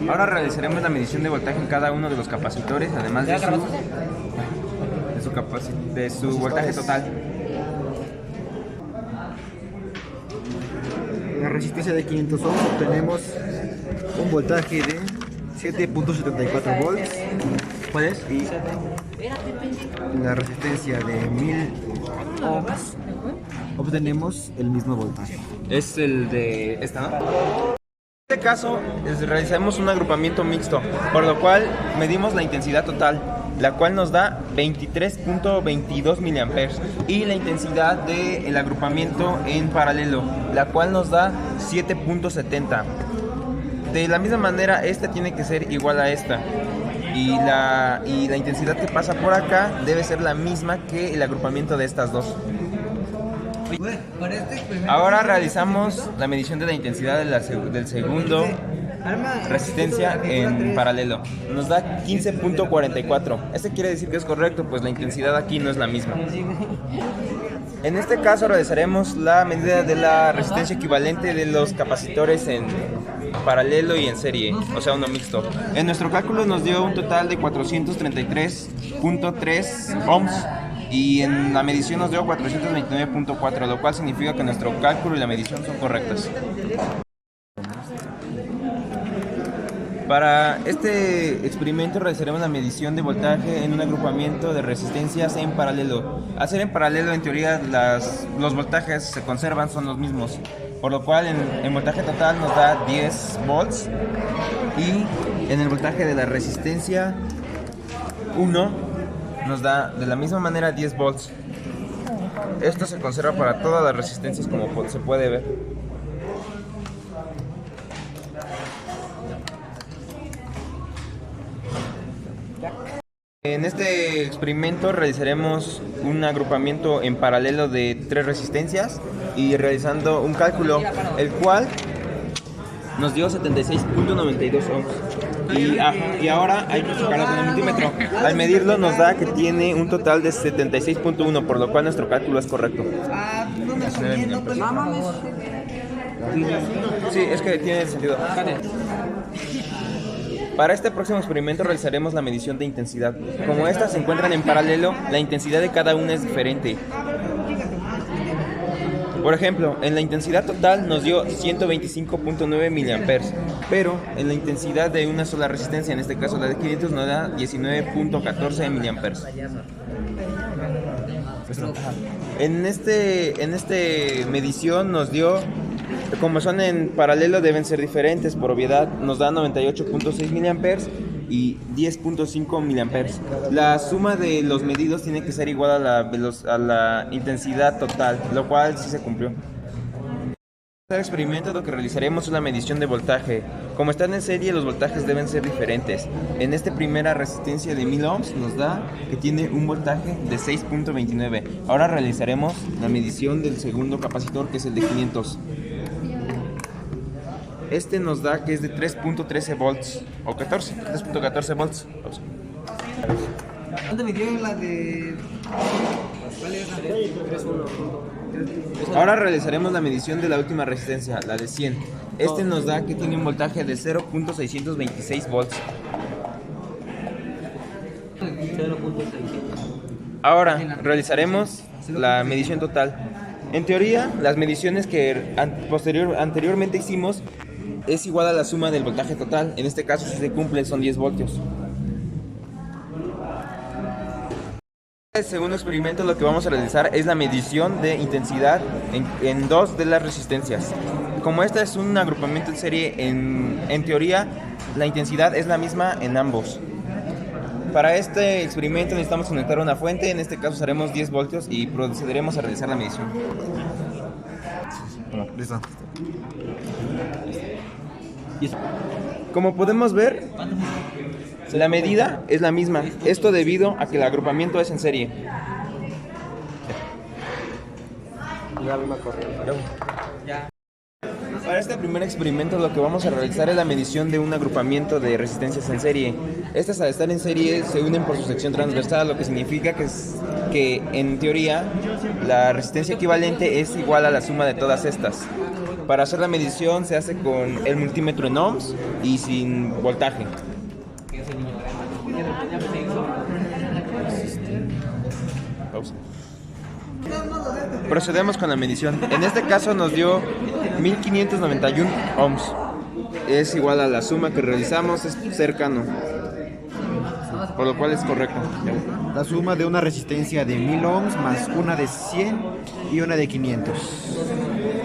Ahora realizaremos la medición de voltaje en cada uno de los capacitores, además de de su voltaje total. En la resistencia de 500 ohms obtenemos un voltaje de 7.74 volts. ¿Cuál es? Y en la resistencia de 1000 ohms obtenemos el mismo voltaje. Es el de esta, ¿no? En este caso, realizamos un agrupamiento mixto, por lo cual medimos la intensidad total, la cual nos da 23.22 miliamperes, y la intensidad del agrupamiento en paralelo, la cual nos da 7.70. De la misma manera, esta tiene que ser igual a esta, y la intensidad que pasa por acá debe ser la misma que el agrupamiento de estas dos. Ahora realizamos la medición de la intensidad del segundo resistencia en paralelo. Nos da 15.44. Este quiere decir que es correcto, pues la intensidad aquí no es la misma. En este caso realizaremos la medida de la resistencia equivalente de los capacitores en paralelo y en serie, o sea, uno mixto. En nuestro cálculo nos dio un total de 433.3 ohms. Y en la medición nos dio 429.4, lo cual significa que nuestro cálculo y la medición son correctas. Para este experimento realizaremos la medición de voltaje en un agrupamiento de resistencias en paralelo. Al ser en paralelo, en teoría, los voltajes se conservan, son los mismos. Por lo cual, en voltaje total nos da 10 volts. Y en el voltaje de la resistencia 1 nos da de la misma manera 10 volts. Esto se conserva para todas las resistencias, como se puede ver. En este experimento realizaremos un agrupamiento en paralelo de 3 resistencias y realizando un cálculo, el cual nos dio 76.92 ohms. Y ahora hay que checarlo con el multímetro. Al medirlo nos da que tiene un total de 76.1, por lo cual nuestro cálculo es correcto. Sí, es que tiene sentido. Para este próximo experimento realizaremos la medición de intensidad. Como estas se encuentran en paralelo, la intensidad de cada una es diferente. Por ejemplo, en la intensidad total nos dio 125.9 miliamperes, pero en la intensidad de una sola resistencia, en este caso la de 500, nos da 19.14 miliamperes. En este medición nos dio, como son en paralelo deben ser diferentes, por obviedad nos da 98.6 miliamperes y 10.5 miliamperes. La suma de los medidos tiene que ser igual a la intensidad total, lo cual sí se cumplió. En este experimento lo que realizaremos es la medición de voltaje. Como están en serie, los voltajes deben ser diferentes. En esta primera resistencia de 1000 ohms nos da que tiene un voltaje de 6.29. Ahora realizaremos la medición del segundo capacitor, que es el de 500. Este nos da que es de 3.13 volts o 3.14 volts. ¿Dónde me dio la de...? ¿Cuál es la de...? Ahora realizaremos la medición de la última resistencia, la de 100. Este nos da que tiene un voltaje de 0.626 volts. Ahora realizaremos la medición total. En teoría, las mediciones que anteriormente hicimos es igual a la suma del voltaje total. En este caso, si se cumple, son 10 voltios. El segundo experimento lo que vamos a realizar es la medición de intensidad en dos de las resistencias. Como esta es un agrupamiento en serie, en teoría la intensidad es la misma en ambos. Para este experimento necesitamos conectar una fuente, en este caso usaremos 10 voltios y procederemos a realizar la medición. Listo. Como podemos ver, la medida es la misma, esto debido a que el agrupamiento es en serie. Para este primer experimento lo que vamos a realizar es la medición de un agrupamiento de resistencias en serie. Estas, al estar en serie, se unen por su sección transversal, lo que significa que en teoría la resistencia equivalente es igual a la suma de todas estas. Para hacer la medición se hace con el multímetro en ohms y sin voltaje. Pausa. Procedemos con la medición. En este caso nos dio 1591 ohms. Es igual a la suma que realizamos, es cercano. Por lo cual es correcto. La suma de una resistencia de 1000 ohms más una de 100 y una de 500.